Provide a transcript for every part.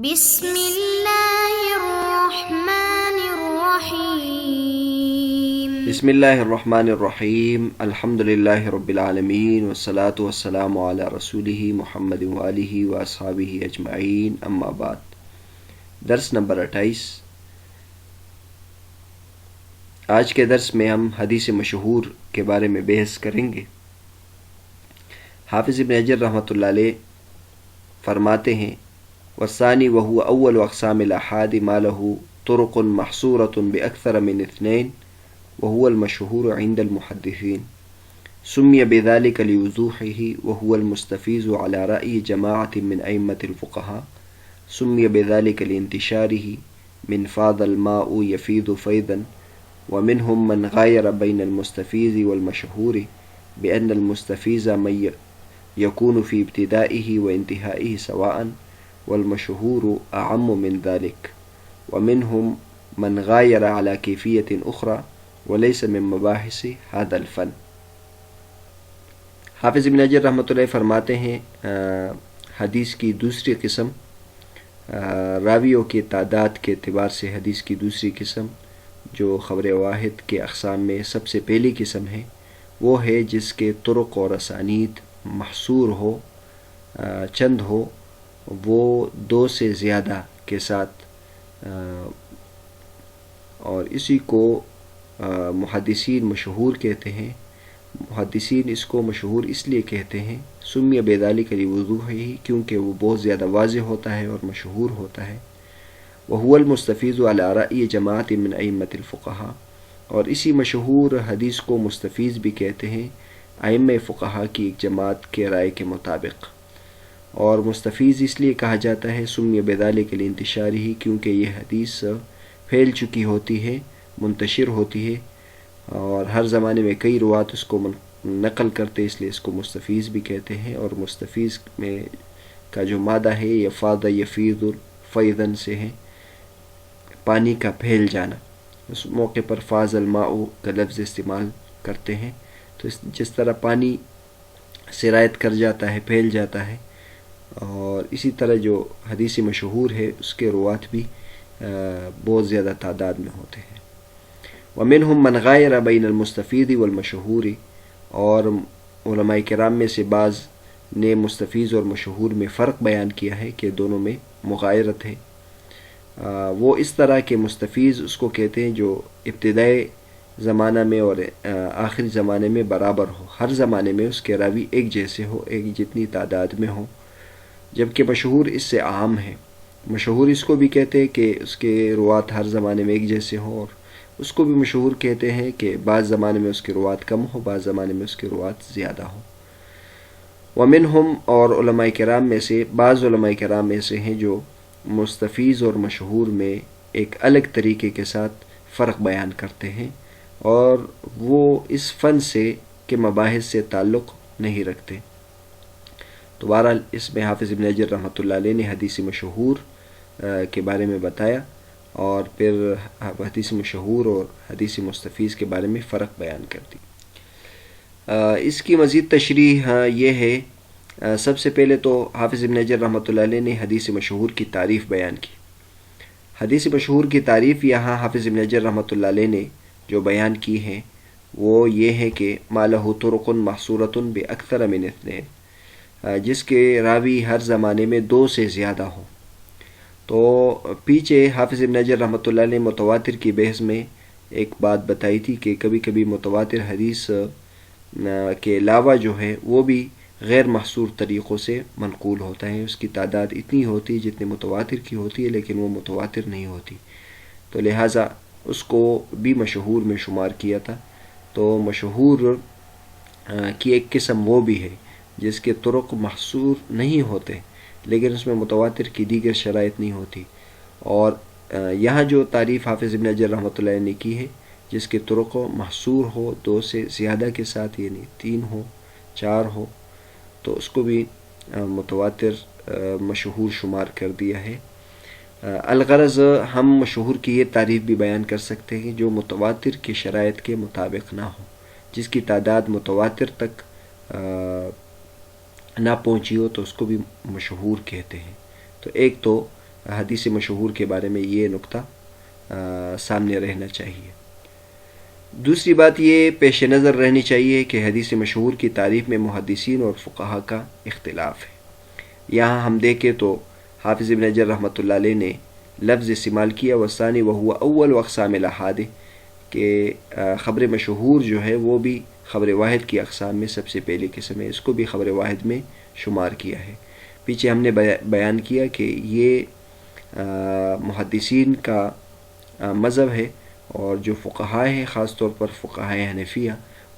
بسم اللہ الرحمن الرحیم بسم اللہ الرحمن الرحیم الحمد للہ رب العالمین والصلاة والسلام علی رسولہ محمد وآلہ واصحابہ اجمعین اما بعد۔ درس نمبر 28۔ آج کے درس میں ہم حدیث مشہور کے بارے میں بحث کریں گے۔ حافظ ابن حجر رحمۃ اللہ علیہ فرماتے ہیں والثانی وهو اول اقسام الاحاد ما له طرق محصورة باكثر من اثنين وهو المشهور عند المحدثين سمي بذلك لوضوحه وهو المستفيز على رأي جماعة من أئمة الفقهاء سمي بذلك لانتشاره من فاض الماء يفيض فيضا ومنهم من غاير بين المستفيز والمشهور بأن المستفيز من يكون في ابتدائه وانتهائه سواء والمشهور أعم من ذلك ومنهم من غاير على كيفية أخرى وليس من مباحث هذا الفن۔ حافظ ابن حجر رحمۃ اللہ فرماتے ہیں حدیث کی دوسری قسم، راویوں کی تعداد کے اعتبار سے حدیث کی دوسری قسم جو خبر واحد کے اقسام میں سب سے پہلی قسم ہے، وہ ہے جس کے طرق اور اسانید محصور ہو، چند ہو، وہ دو سے زیادہ کے ساتھ، اور اسی کو محدثین مشہور کہتے ہیں۔ محدثین اس کو مشہور اس لیے کہتے ہیں سمی بذالک لوضوحہ، کیونکہ وہ بہت زیادہ واضح ہوتا ہے اور مشہور ہوتا ہے۔ وہو المستفیض علی رأی جماعت من ائمۃ الفقہاء، اور اسی مشہور حدیث کو مستفیض بھی کہتے ہیں ائمہ فقہا کی ایک جماعت کے رائے کے مطابق۔ اور مستفیض اس لیے کہا جاتا ہے سمی بذالک لانتشارہ، کیونکہ یہ حدیث پھیل چکی ہوتی ہے، منتشر ہوتی ہے، اور ہر زمانے میں کئی روات اس کو نقل کرتے، اس لیے اس کو مستفیض بھی کہتے ہیں۔ اور مستفیض میں کا جو مادہ ہے یہ فاض یفیض فیضاً سے ہے، پانی کا پھیل جانا۔ اس موقع پر فاض الماء کا لفظ استعمال کرتے ہیں، تو جس طرح پانی سرایت کر جاتا ہے، پھیل جاتا ہے، اور اسی طرح جو حدیث مشہور ہے اس کے روات بھی بہت زیادہ تعداد میں ہوتے ہیں۔ ومنہم من غایر بین المستفیض والمشہور، اور علماء کرام میں سے بعض نے مستفیض اور مشہور میں فرق بیان کیا ہے کہ دونوں میں مغایرت ہے۔ وہ اس طرح کے مستفیض اس کو کہتے ہیں جو ابتدائی زمانہ میں اور آخری زمانے میں برابر ہو، ہر زمانے میں اس کے راوی ایک جیسے ہو، ایک جتنی تعداد میں ہو، جبکہ مشہور اس سے عام ہے۔ مشہور اس کو بھی کہتے ہیں کہ اس کے روات ہر زمانے میں ایک جیسے ہوں، اور اس کو بھی مشہور کہتے ہیں کہ بعض زمانے میں اس کے روات کم ہو، بعض زمانے میں اس کے روات زیادہ ہو۔ ومنہم، اور علماء کرام میں سے بعض علماء کرام میں سے ہیں جو مستفیض اور مشہور میں ایک الگ طریقے کے ساتھ فرق بیان کرتے ہیں، اور وہ اس فن سے کے مباحث سے تعلق نہیں رکھتے۔ تو بہرحال اس میں حافظ ابن حجر رحمۃ اللہ علیہ نے حدیث مشہور کے بارے میں بتایا، اور پھر حدیث مشہور اور حدیث مستفیض کے بارے میں فرق بیان کر دی۔ اس کی مزید تشریح یہ ہے، سب سے پہلے تو حافظ ابن حجر رحمۃ اللہ علیہ نے حدیث مشہور کی تعریف بیان کی۔ حدیث مشہور کی تعریف یہاں حافظ ابن حجر رحمۃ اللہ علیہ نے جو بیان کی ہے وہ یہ ہے کہ ما لہ طرق محصورۃ باکثر من اثنین، جس کے راوی ہر زمانے میں دو سے زیادہ ہوں۔ تو پیچھے حافظ ابن حجر رحمۃ اللہ علیہ متواتر کی بحث میں ایک بات بتائی تھی کہ کبھی کبھی متواتر حدیث کے علاوہ جو ہے وہ بھی غیر محصور طریقوں سے منقول ہوتا ہے، اس کی تعداد اتنی ہوتی ہے جتنی متواتر کی ہوتی ہے، لیکن وہ متواتر نہیں ہوتی، تو لہٰذا اس کو بھی مشہور میں شمار کیا تھا۔ تو مشہور کی ایک قسم وہ بھی ہے جس کے طرق محصور نہیں ہوتے، لیکن اس میں متواتر کی دیگر شرائط نہیں ہوتی۔ اور یہاں جو تعریف حافظ ابن حجر رحمۃ اللہ علیہ نے کی ہے، جس کے طرق محصور ہو دو سے زیادہ کے ساتھ، یعنی 3 ہو، 4 ہو، تو اس کو بھی متواتر مشہور شمار کر دیا ہے۔ الغرض ہم مشہور کی یہ تعریف بھی بیان کر سکتے ہیں جو متواتر کی شرائط کے مطابق نہ ہو، جس کی تعداد متواتر تک نہ پہنچی ہو، تو اس کو بھی مشہور کہتے ہیں۔ تو ایک تو حدیث مشہور کے بارے میں یہ نقطہ سامنے رہنا چاہیے۔ دوسری بات یہ پیش نظر رہنی چاہیے کہ حدیث مشہور کی تعریف میں محدثین اور فقہا کا اختلاف ہے۔ یہاں ہم دیکھیں تو حافظ ابن حجر رحمۃ اللہ علیہ نے لفظ استعمال کیا وثانی وہو اول اقسام الاحادث، کہ خبر مشہور جو ہے وہ بھی خبر واحد کی اقسام میں سب سے پہلی قسم ہے، اس کو بھی خبر واحد میں شمار کیا ہے۔ پیچھے ہم نے بیان کیا کہ یہ محدثین کا مذہب ہے، اور جو فقہاء ہیں خاص طور پر فقہاء حنفیہ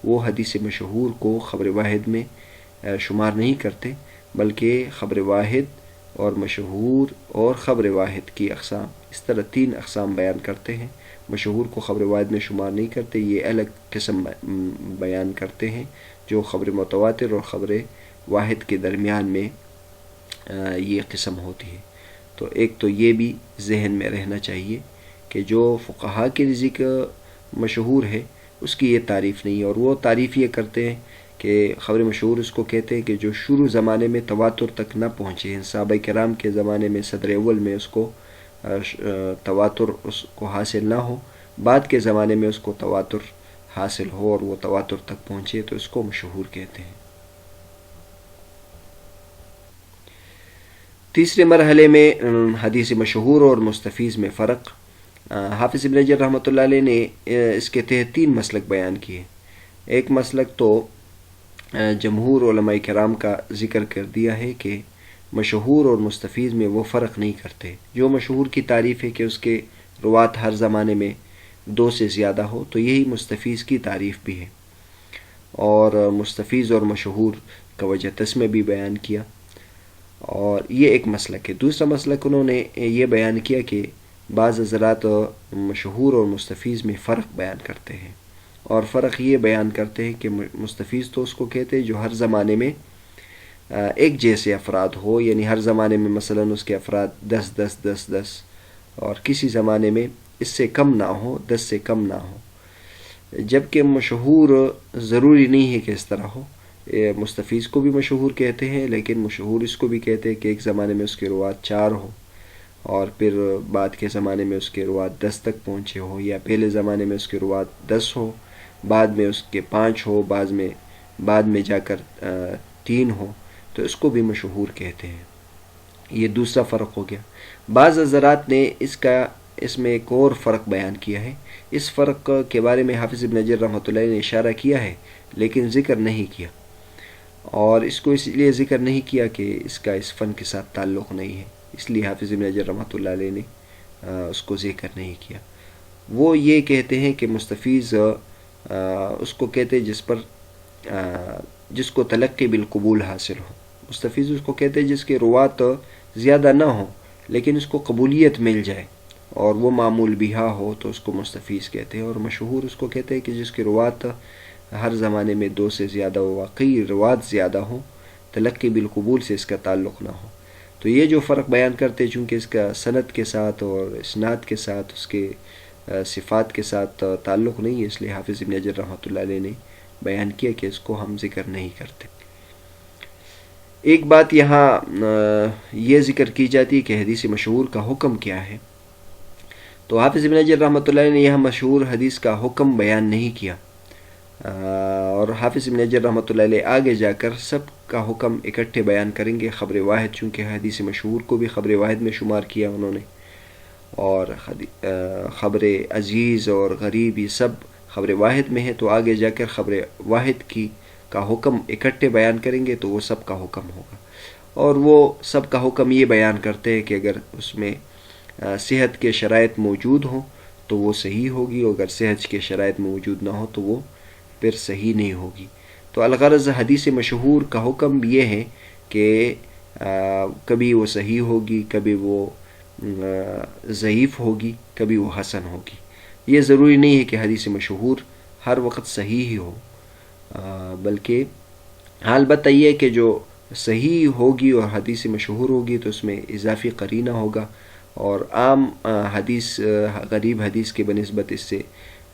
وہ حدیث مشہور کو خبر واحد میں شمار نہیں کرتے، بلکہ خبر واحد اور مشہور اور خبر واحد کی اقسام اس طرح 3 اقسام بیان کرتے ہیں۔ مشہور کو خبر واحد میں شمار نہیں کرتے، یہ الگ قسم بیان کرتے ہیں جو خبر متواتر اور خبر واحد کے درمیان میں یہ قسم ہوتی ہے۔ تو ایک تو یہ بھی ذہن میں رہنا چاہیے کہ جو فقہاء کے نزدیک مشہور ہے اس کی یہ تعریف نہیں ہے، اور وہ تعریف یہ کرتے ہیں کہ خبر مشہور اس کو کہتے ہیں کہ جو شروع زمانے میں تواتر تک نہ پہنچے ہیں، صحابہ کرام کے زمانے میں صدر اول میں اس کو تواتر اس کو حاصل نہ ہو، بعد کے زمانے میں اس کو تواتر حاصل ہو اور وہ تواتر تک پہنچے تو اس کو مشہور کہتے ہیں۔ تیسرے مرحلے میں حدیث مشہور اور مستفیض میں فرق، حافظ ابن حجر رحمۃ اللہ علیہ نے اس کے تحت 3 مسلک بیان کیے۔ ایک مسلک تو جمہور علماء کرام کا ذکر کر دیا ہے کہ مشہور اور مستفیض میں وہ فرق نہیں کرتے۔ جو مشہور کی تعریف ہے کہ اس کے روات ہر زمانے میں 2 سے زیادہ ہو، تو یہی مستفیض کی تعریف بھی ہے، اور مستفیض اور مشہور کا وجہ تسمیہ بھی بیان کیا، اور یہ ایک مسلک ہے۔ دوسرا مسلک انہوں نے یہ بیان کیا کہ بعض حضرات مشہور اور مستفیض میں فرق بیان کرتے ہیں، اور فرق یہ بیان کرتے ہیں کہ مستفیض تو اس کو کہتے ہیں جو ہر زمانے میں ایک جیسے افراد ہو، یعنی ہر زمانے میں مثلا اس کے افراد 10 10 10 10 اور کسی زمانے میں اس سے کم نہ ہو، 10 سے کم نہ ہو، جبکہ مشہور ضروری نہیں ہے کہ اس طرح ہو۔ مستفیض کو بھی مشہور کہتے ہیں، لیکن مشہور اس کو بھی کہتے ہیں کہ ایک زمانے میں اس کے روات 4 ہو، اور پھر بعد کے زمانے میں اس کے روات 10 تک پہنچے ہو، یا پہلے زمانے میں اس کے روات 10 ہو، بعد میں اس کے 5 ہو، بعد میں جا کر 3 ہو، تو اس کو بھی مشہور کہتے ہیں۔ یہ دوسرا فرق ہو گیا۔ بعض حضرات نے اس میں ایک اور فرق بیان کیا ہے۔ اس فرق کے بارے میں حافظ ابن حجر رحمۃ اللہ نے اشارہ کیا ہے لیکن ذکر نہیں کیا، اور اس کو اس لیے ذکر نہیں کیا کہ اس کا اس فن کے ساتھ تعلق نہیں ہے، اس لیے حافظ ابن حجر رحمۃ اللہ علیہ نے اس کو ذکر نہیں کیا۔ وہ یہ کہتے ہیں کہ مستفیض اس کو کہتے ہیں جس کو تلقی بالقبول حاصل ہو۔ مستفیض اس کو کہتے ہیں جس کے روات زیادہ نہ ہوں لیکن اس کو قبولیت مل جائے اور وہ معمول بہا ہو، تو اس کو مستفیض کہتے ہیں۔ اور مشہور اس کو کہتے ہیں کہ جس کے روات ہر زمانے میں 2 سے زیادہ ہو، واقعی روات زیادہ ہوں، تلقی بالقبول سے اس کا تعلق نہ ہو۔ تو یہ جو فرق بیان کرتے ہیں، چونکہ اس کا سند کے ساتھ اور اسناد کے ساتھ اس کے صفات کے ساتھ تعلق نہیں ہے، اس لیے حافظ ابن حجر رحمۃ اللہ علیہ نے بیان کیا کہ اس کو ہم ذکر نہیں کرتے۔ ایک بات یہاں یہ ذکر کی جاتی ہے کہ حدیث مشہور کا حکم کیا ہے، تو حافظ ابن حجر رحمۃ اللہ علیہ نے یہاں مشہور حدیث کا حکم بیان نہیں کیا، اور حافظ ابن حجر رحمۃ اللہ علیہ آگے جا کر سب کا حکم اکٹھے بیان کریں گے۔ خبر واحد، چونکہ حدیث مشہور کو بھی خبر واحد میں شمار کیا انہوں نے، اور خبر عزیز اور غریب یہ سب خبر واحد میں ہے، تو آگے جا کر خبر واحد کا حکم اکٹھے بیان کریں گے تو وہ سب کا حکم ہوگا، اور وہ سب کا حکم یہ بیان کرتے ہیں کہ اگر اس میں صحت کے شرائط موجود ہوں تو وہ صحیح ہوگی، اور اگر صحت کے شرائط موجود نہ ہو تو وہ پھر صحیح نہیں ہوگی۔ تو الغرض حدیث مشہور کا حکم یہ ہے کہ کبھی وہ صحیح ہوگی، کبھی وہ ضعیف ہوگی، کبھی وہ حسن ہوگی۔ یہ ضروری نہیں ہے کہ حدیث مشہور ہر وقت صحیح ہی ہو، بلکہ البتہ یہ کہ جو صحیح ہوگی اور حدیث مشہور ہوگی تو اس میں اضافی قرینہ ہوگا، اور عام حدیث غریب حدیث کے بنسبت اس سے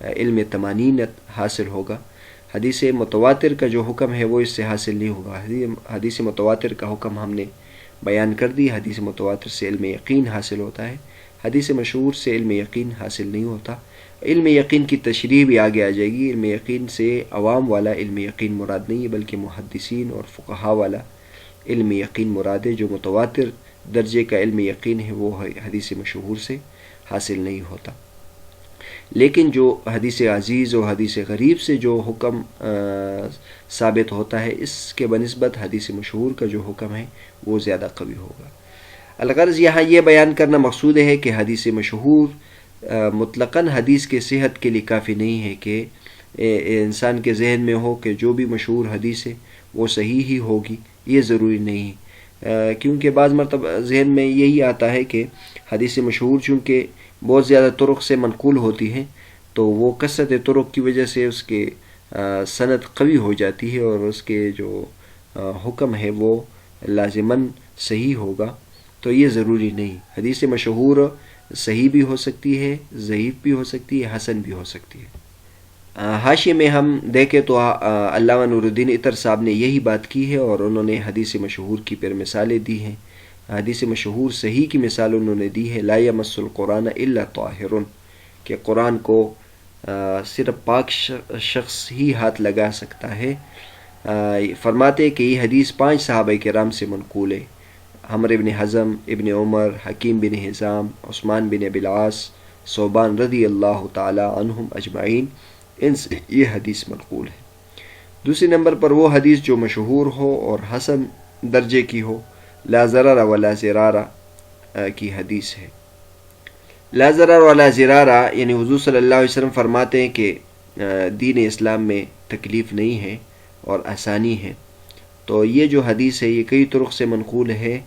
علم طمانینت حاصل ہوگا۔ حدیث متواتر کا جو حکم ہے وہ اس سے حاصل نہیں ہوگا۔ حدیث متواتر کا حکم ہم نے بیان کر دی. حدیث متواتر سے علم یقین حاصل ہوتا ہے، حدیث مشہور سے علم یقین حاصل نہیں ہوتا. علم یقین کی تشریح بھی آگے آ جائے گی. علم یقین سے عوام والا علم یقین مراد نہیں ہے، بلکہ محدثین اور فقہا والا علم یقین مراد ہے. جو متواتر درجے کا علم یقین ہے وہ حدیث مشہور سے حاصل نہیں ہوتا. لیکن جو حدیث عزیز اور حدیث غریب سے جو حکم ثابت ہوتا ہے، اس کے بنسبت حدیث مشہور کا جو حکم ہے وہ زیادہ قوی ہوگا. الغرض یہاں یہ بیان کرنا مقصود ہے کہ حدیث مشہور مطلقاً حدیث کے صحت کے لیے کافی نہیں ہے کہ انسان کے ذہن میں ہو کہ جو بھی مشہور حدیث ہے وہ صحیح ہی ہوگی. یہ ضروری نہیں ہے، کیونکہ بعض مرتبہ ذہن میں یہی آتا ہے کہ حدیث مشہور چونکہ بہت زیادہ طرق سے منقول ہوتی ہیں تو وہ کثرت طرق کی وجہ سے اس کے سند قوی ہو جاتی ہے اور اس کے جو حکم ہے وہ لازماً صحیح ہوگا. تو یہ ضروری نہیں. حدیث مشہور صحیح بھی ہو سکتی ہے، ضعیف بھی ہو سکتی ہے، حسن بھی ہو سکتی ہے. حاشیے میں ہم دیکھیں تو علامہ نور الدین عطر صاحب نے یہی بات کی ہے اور انہوں نے حدیث مشہور کی پھر مثالیں دی ہیں. حدیث مشہور صحیح کی مثال انہوں نے دی ہے لا یمس القرآن الا طاہر، کہ قرآن کو صرف پاک شخص ہی ہاتھ لگا سکتا ہے. فرماتے کہ یہ حدیث 5 صحابہ کرام سے منقول ہے: عمرو بن حزم، ابن عمر، حکیم بن حزام، عثمان بن ابی العاص، ثوبان رضی اللہ تعالی عنہم اجمعین. ان سے یہ حدیث منقول ہے. دوسرے نمبر پر وہ حدیث جو مشہور ہو اور حسن درجے کی ہو، لا ضرر ولا ضرار کی حدیث ہے. لا ضرر ولا ضرار یعنی حضور صلی اللہ علیہ وسلم فرماتے ہیں کہ دین اسلام میں تکلیف نہیں ہے اور آسانی ہے. تو یہ جو حدیث ہے یہ کئی طرق سے منقول ہے،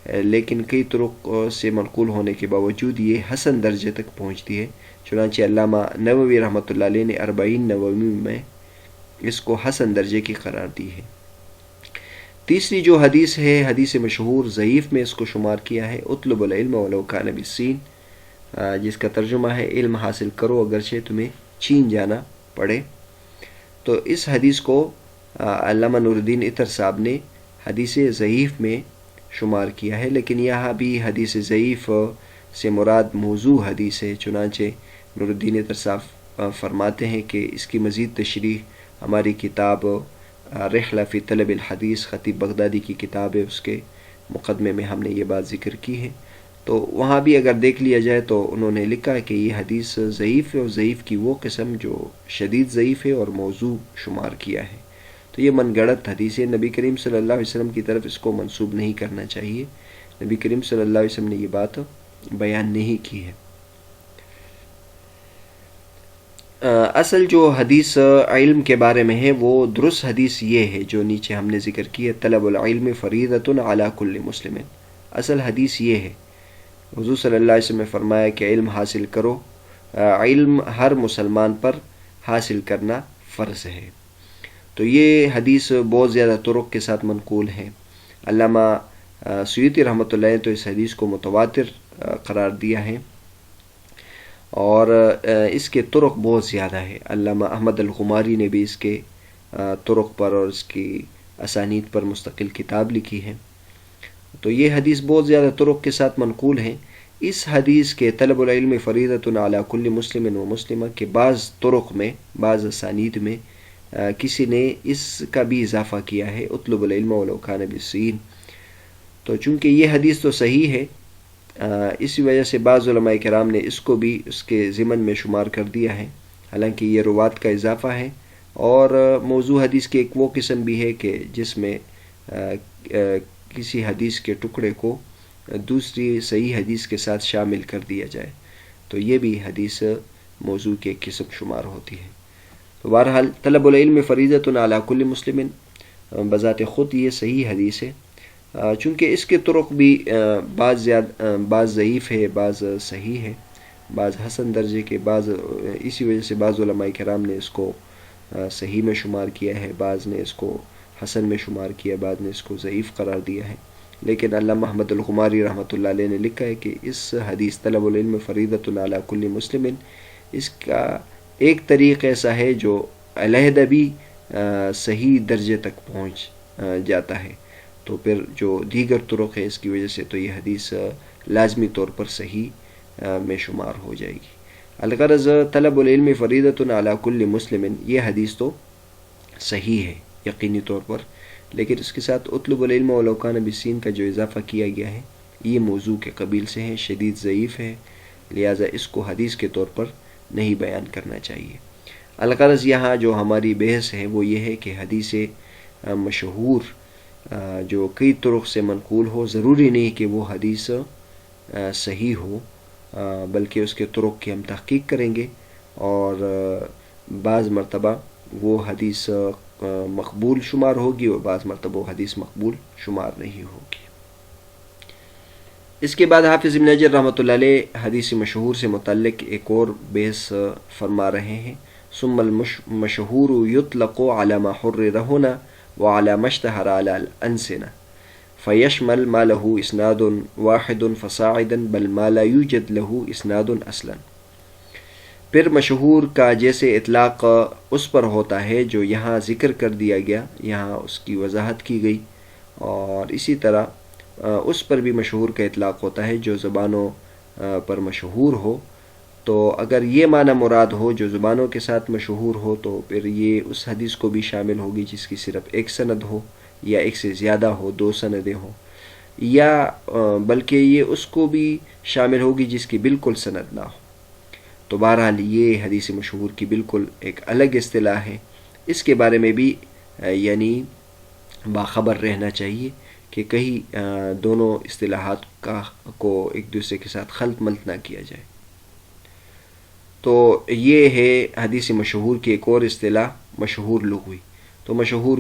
لیکن کئی طرق سے منقول ہونے کے باوجود یہ حسن درجے تک پہنچتی ہے. چنانچہ علامہ نووی رحمۃ اللہ علیہ نے 40 نووی میں اس کو حسن درجے کی قرار دی ہے. تیسری جو حدیث ہے حدیث مشہور ضعیف میں اس کو شمار کیا ہے اطلب العلم ولو کان بالسین، جس کا ترجمہ ہے علم حاصل کرو اگرچہ تمہیں چین جانا پڑے. تو اس حدیث کو علامہ نور الدین عطر صاحب نے حدیث ضعیف میں شمار کیا ہے، لیکن یہاں بھی حدیث ضعیف سے مراد موضوع حدیث ہے. چنانچہ نور الدین عطر صاحب فرماتے ہیں کہ اس کی مزید تشریح ہماری کتاب رحلہ فی طلب الحدیث خطیب بغدادی کی کتاب ہے، اس کے مقدمے میں ہم نے یہ بات ذکر کی ہے. تو وہاں بھی اگر دیکھ لیا جائے تو انہوں نے لکھا کہ یہ حدیث ضعیف ہے اور ضعیف کی وہ قسم جو شدید ضعیف ہے اور موضوع شمار کیا ہے. تو یہ من گڑت حدیث ہے. نبی کریم صلی اللہ علیہ وسلم کی طرف اس کو منسوب نہیں کرنا چاہیے. نبی کریم صلی اللہ علیہ وسلم نے یہ بات بیان نہیں کی ہے. اصل جو حدیث علم کے بارے میں ہے وہ درست حدیث یہ ہے جو نیچے ہم نے ذکر کی ہے: طلب العلم فریضۃ علی کل مسلم. اصل حدیث یہ ہے. حضور صلی اللہ علیہ وسلم نے فرمایا کہ علم حاصل کرو، علم ہر مسلمان پر حاصل کرنا فرض ہے. تو یہ حدیث بہت زیادہ طرق کے ساتھ منقول ہے. علامہ سیوطی رحمۃ اللہ علیہ تو اس حدیث کو متواتر قرار دیا ہے اور اس کے طرق بہت زیادہ ہے. علامہ احمد الغماری نے بھی اس کے طرق پر اور اس کی اسانید پر مستقل کتاب لکھی ہے. تو یہ حدیث بہت زیادہ طرق کے ساتھ منقول ہے. اس حدیث کے طلب العلم فریضۃ علی کل مسلم و مسلمہ کے بعض طرق میں، بعض اسانید میں کسی نے اس کا بھی اضافہ کیا ہے اطلب العلم ولو کان بالسین. تو چونکہ یہ حدیث تو صحیح ہے، اسی وجہ سے بعض علماء کرام نے اس کو بھی اس کے ضمن میں شمار کر دیا ہے. حالانکہ یہ روات کا اضافہ ہے اور موضوع حدیث کی ایک وہ قسم بھی ہے کہ جس میں کسی حدیث کے ٹکڑے کو دوسری صحیح حدیث کے ساتھ شامل کر دیا جائے. تو یہ بھی حدیث موضوع کی ایک قسم شمار ہوتی ہے. تو بہرحال طلب العلم فریضۃ علی کل مسلم بذات خود یہ صحیح حدیث ہے، چونکہ اس کے طرق بھی بعض ضعیف ہے، بعض صحیح ہے، بعض حسن درجے کے، بعض اسی وجہ سے بعض علماء کرام نے اس کو صحیح میں شمار کیا ہے، بعض نے اس کو حسن میں شمار کیا، بعض نے اس کو ضعیف قرار دیا ہے. لیکن علامہ احمد الغماری رحمۃ اللہ علیہ نے لکھا ہے کہ اس حدیث طلب العلم فریضۃ علی کل مسلم، اس کا ایک طریق ایسا ہے جو علیحدہ بھی صحیح درجے تک پہنچ جاتا ہے. تو پھر جو دیگر طرق ہے اس کی وجہ سے تو یہ حدیث لازمی طور پر صحیح میں شمار ہو جائے گی. الغرض طلب العلم فریضۃ علی کل مسلم، یہ حدیث تو صحیح ہے یقینی طور پر، لیکن اس کے ساتھ اطلب العلم ولو کان بالسین کا جو اضافہ کیا گیا ہے یہ موضوع کے قبیل سے ہے، شدید ضعیف ہے، لہٰذا اس کو حدیث کے طور پر نہیں بیان کرنا چاہیے. الغرض یہاں جو ہماری بحث ہے وہ یہ ہے کہ حدیث مشہور جو کئی طرق سے منقول ہو، ضروری نہیں کہ وہ حدیث صحیح ہو، بلکہ اس کے طرق کی ہم تحقیق کریں گے، اور بعض مرتبہ وہ حدیث مقبول شمار ہوگی اور بعض مرتبہ وہ حدیث مقبول شمار نہیں ہوگی. اس کے بعد حافظ ابن حجر رحمۃ اللہ علیہ حدیث مشہور سے متعلق ایک اور بحث فرما رہے ہیں. ثم المشہور یطلق علی ما حرر هنا وعلى ما اشتهر على الألسنة فيشمل ما له اسناد واحد فصاعدا بل ما لا يوجد له اسناد اصلا. پھر مشہور کا جیسے اطلاق اس پر ہوتا ہے جو یہاں ذکر کر دیا گیا، یہاں اس کی وضاحت کی گئی، اور اسی طرح اس پر بھی مشہور کا اطلاق ہوتا ہے جو زبانوں پر مشہور ہو. تو اگر یہ معنی مراد ہو جو زبانوں کے ساتھ مشہور ہو تو پھر یہ اس حدیث کو بھی شامل ہوگی جس کی صرف ایک سند ہو یا ایک سے زیادہ ہو، 2 سندیں ہوں، یا بلکہ یہ اس کو بھی شامل ہوگی جس کی بالکل سند نہ ہو. تو بہرحال یہ حدیث مشہور کی بالکل ایک الگ اصطلاح ہے. اس کے بارے میں بھی یعنی باخبر رہنا چاہیے کہ کہیں دونوں اصطلاحات کو ایک دوسرے کے ساتھ خلط ملط نہ کیا جائے. تو یہ ہے حدیث مشہور کی ایک اور اصطلاح، مشہور لغوی. تو مشہور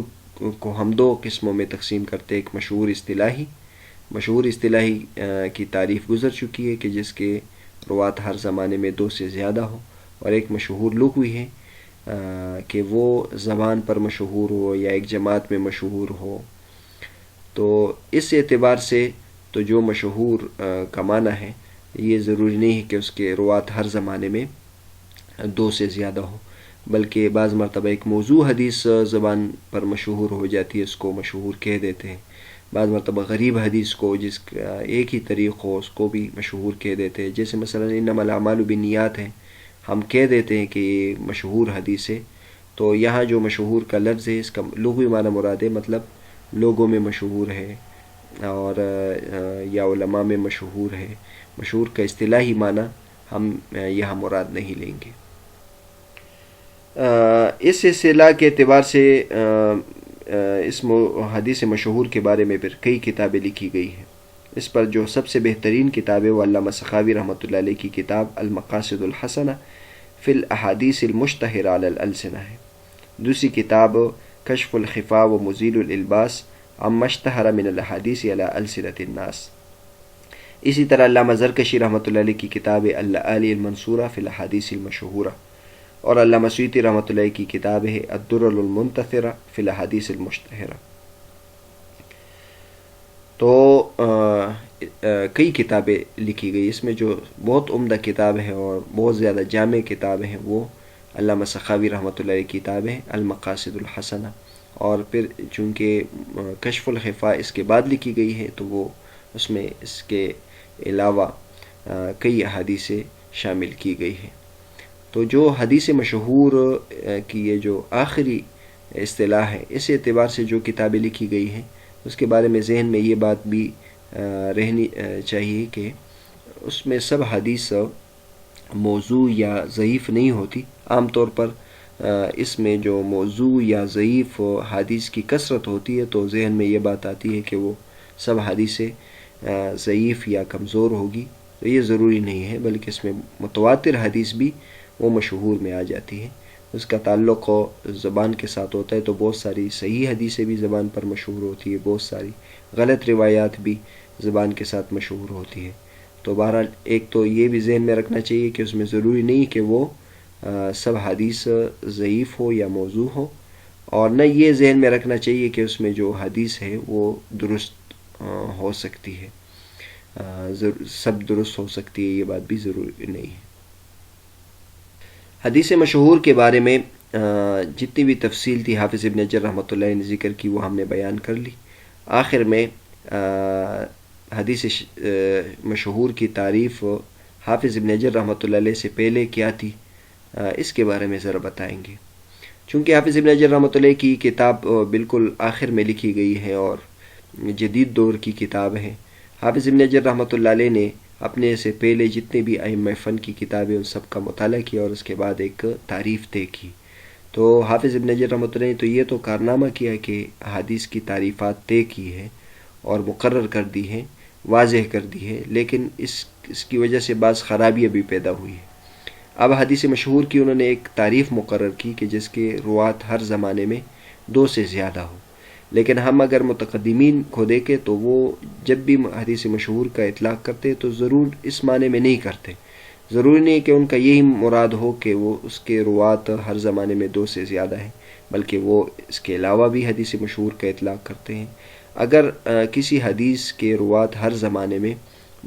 کو ہم 2 قسموں میں تقسیم کرتے ہیں، ایک مشہور اصطلاحی. مشہور اصطلاحی کی تعریف گزر چکی ہے کہ جس کے روات ہر زمانے میں 2 سے زیادہ ہو، اور ایک مشہور لغوی ہے کہ وہ زبان پر مشہور ہو یا ایک جماعت میں مشہور ہو. تو اس اعتبار سے تو جو مشہور کا معنی ہے یہ ضروری نہیں ہے کہ اس کے روات ہر زمانے میں 2 سے زیادہ ہو، بلکہ بعض مرتبہ ایک موضوع حدیث زبان پر مشہور ہو جاتی ہے، اس کو مشہور کہہ دیتے ہیں. بعض مرتبہ غریب حدیث کو جس کا ایک ہی طریق ہو اس کو بھی مشہور کہہ دیتے ہیں، جیسے مثلا انما الاعمال بالنیات ہے، ہم کہہ دیتے ہیں کہ یہ مشہور حدیث ہے. تو یہاں جو مشہور کا لفظ ہے اس کا لغوی معنی مراد ہے، مطلب لوگوں میں مشہور ہے اور یا علماء میں مشہور ہے. مشہور کا اصطلاحی معنی ہم یہاں مراد نہیں لیں گے. اس اصطلاح کے اعتبار سے اس حدیث مشہور کے بارے میں پھر کئی کتابیں لکھی گئی ہیں. اس پر جو سب سے بہترین کتاب ہے وہ علامہ سخاوی رحمۃ اللہ علیہ کی کتاب المقاصد الحسنہ فی الاحادیث المشتہرہ علی الالسنہ ہے. دوسری کتاب کشف الخفاء و مزیل الالباس عما اشتہر من الاحادیث علی السنۃ الناس. اسی طرح علامہ زرکشی رحمۃ اللہ علیہ کی کتاب اللآلی المنصورہ فی الاحادیث المشہورہ، اور علامہ سیوطی رحمۃ اللہ کی کتاب ہے الدرر المنتثرہ فی الاحادیث المشتہرہ. تو کئی کتابیں لکھی گئی. اس میں جو بہت عمدہ کتاب ہے اور بہت زیادہ جامع کتاب ہے وہ علامہ سخاوی رحمۃ اللہ علیہ کی کتاب ہے المقاصد الحسنہ. اور پھر چونکہ کشف الخفاء اس کے بعد لکھی گئی ہے تو وہ اس میں اس کے علاوہ کئی احادیثیں شامل کی گئی ہیں. تو جو حدیث مشہور کی یہ جو آخری اصطلاح ہے، اس اعتبار سے جو کتابیں لکھی گئی ہیں اس کے بارے میں ذہن میں یہ بات بھی رہنی چاہیے کہ اس میں سب حدیث موضوع یا ضعیف نہیں ہوتی. عام طور پر اس میں جو موضوع یا ضعیف حدیث کی کثرت ہوتی ہے تو ذہن میں یہ بات آتی ہے کہ وہ سب حدیثیں ضعیف یا کمزور ہوگی. تو یہ ضروری نہیں ہے، بلکہ اس میں متواتر حدیث بھی وہ مشہور میں آ جاتی ہے. اس کا تعلق زبان کے ساتھ ہوتا ہے تو بہت ساری صحیح حدیثیں بھی زبان پر مشہور ہوتی ہے، بہت ساری غلط روایات بھی زبان کے ساتھ مشہور ہوتی ہے. تو بہرحال ایک تو یہ بھی ذہن میں رکھنا چاہیے کہ اس میں ضروری نہیں کہ وہ سب حدیث ضعیف ہو یا موضوع ہو، اور نہ یہ ذہن میں رکھنا چاہیے کہ اس میں جو حدیث ہے وہ درست ہو سکتی ہے، سب درست ہو سکتی ہے، یہ بات بھی ضروری نہیں ہے. حدیث مشہور کے بارے میں جتنی بھی تفصیل تھی حافظ ابن حجر رحمۃ اللہ نے ذکر کی وہ ہم نے بیان کر لی. آخر میں حدیث مشہور کی تعریف حافظ ابن حجر رحمۃ اللہ علیہ سے پہلے کیا تھی، اس کے بارے میں ذرا بتائیں گے۔ چونکہ حافظ ابن حجر رحمۃ اللہ کی کتاب بالکل آخر میں لکھی گئی ہے اور جدید دور کی کتاب ہے، حافظ ابن حجر رحمۃ اللہ علیہ نے اپنے سے پہلے جتنے بھی ائمہ فن کی کتابیں ان سب کا مطالعہ کیا اور اس کے بعد ایک تعریف طے کی۔ تو حافظ ابن حجر رحمۃ اللہ نے تو یہ تو کارنامہ کیا کہ حدیث کی تعریفات طے کی ہے اور مقرر کر دی ہے، واضح کر دی ہے، لیکن اس کی وجہ سے بعض خرابیاں بھی پیدا ہوئی ہے۔ اب حدیث مشہور کی انہوں نے ایک تعریف مقرر کی کہ جس کے روات ہر زمانے میں 2 سے زیادہ ہو، لیکن ہم اگر متقدمین کو دیکھیں تو وہ جب بھی حدیث مشہور کا اطلاق کرتے تو ضرور اس معنی میں نہیں کرتے، ضروری نہیں کہ ان کا یہی مراد ہو کہ وہ اس کے روات ہر زمانے میں 2 سے زیادہ ہیں، بلکہ وہ اس کے علاوہ بھی حدیث مشہور کا اطلاق کرتے ہیں۔ اگر کسی حدیث کے روات ہر زمانے میں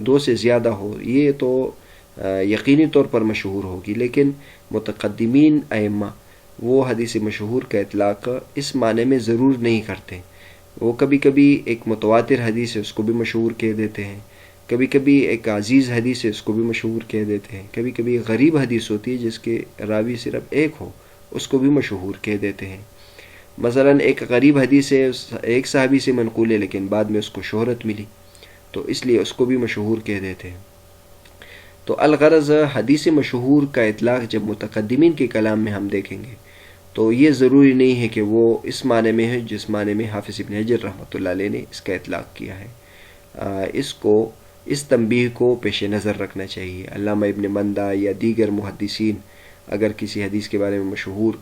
2 سے زیادہ ہو یہ تو یقینی طور پر مشہور ہوگی، لیکن متقدمین ائمہ وہ حدیث مشہور کا اطلاق اس معنی میں ضرور نہیں کرتے۔ وہ کبھی کبھی ایک متواتر حدیث ہے اس کو بھی مشہور کہہ دیتے ہیں، کبھی کبھی ایک عزیز حدیث ہے اس کو بھی مشہور کہہ دیتے ہیں، کبھی کبھی غریب حدیث ہوتی ہے جس کے راوی صرف ایک ہو اس کو بھی مشہور کہہ دیتے ہیں۔ مثلا ایک غریب حدیث ہے ایک صحابی سے منقول ہے لیکن بعد میں اس کو شہرت ملی تو اس لیے اس کو بھی مشہور کہہ دیتے ہیں۔ تو الغرض حدیث مشہور کا اطلاق جب متقدمین کے کلام میں ہم دیکھیں گے تو یہ ضروری نہیں ہے کہ وہ اس معنی میں ہے جس معنی میں حافظ ابن حجر رحمۃ اللہ علیہ نے اس کا اطلاق کیا ہے۔ اس تنبیہ کو پیش نظر رکھنا چاہیے۔ علامہ ابن مندہ یا دیگر محدثین اگر کسی حدیث کے بارے میں مشہور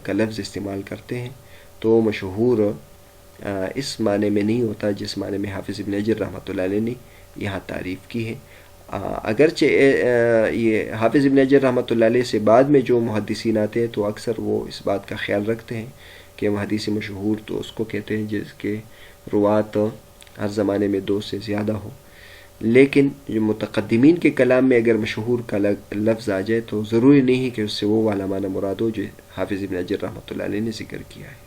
کا لفظ استعمال کرتے ہیں تو مشہور اس معنی میں نہیں ہوتا جس معنی میں حافظ ابن حجر رحمۃ اللہ علیہ نے یہاں تعریف کی ہے۔ اگرچہ یہ حافظ ابن حجر رحمۃ اللہ علیہ سے بعد میں جو محدثین آتے ہیں تو اکثر وہ اس بات کا خیال رکھتے ہیں کہ حدیث مشہور تو اس کو کہتے ہیں جس کے روات ہر زمانے میں 2 سے زیادہ ہو، لیکن جو متقدمین کے کلام میں اگر مشہور کا لفظ آ جائے تو ضروری نہیں ہے کہ اس سے وہ والا معنی مراد ہو جو حافظ ابن حجر رحمۃ اللہ علیہ نے ذکر کیا ہے۔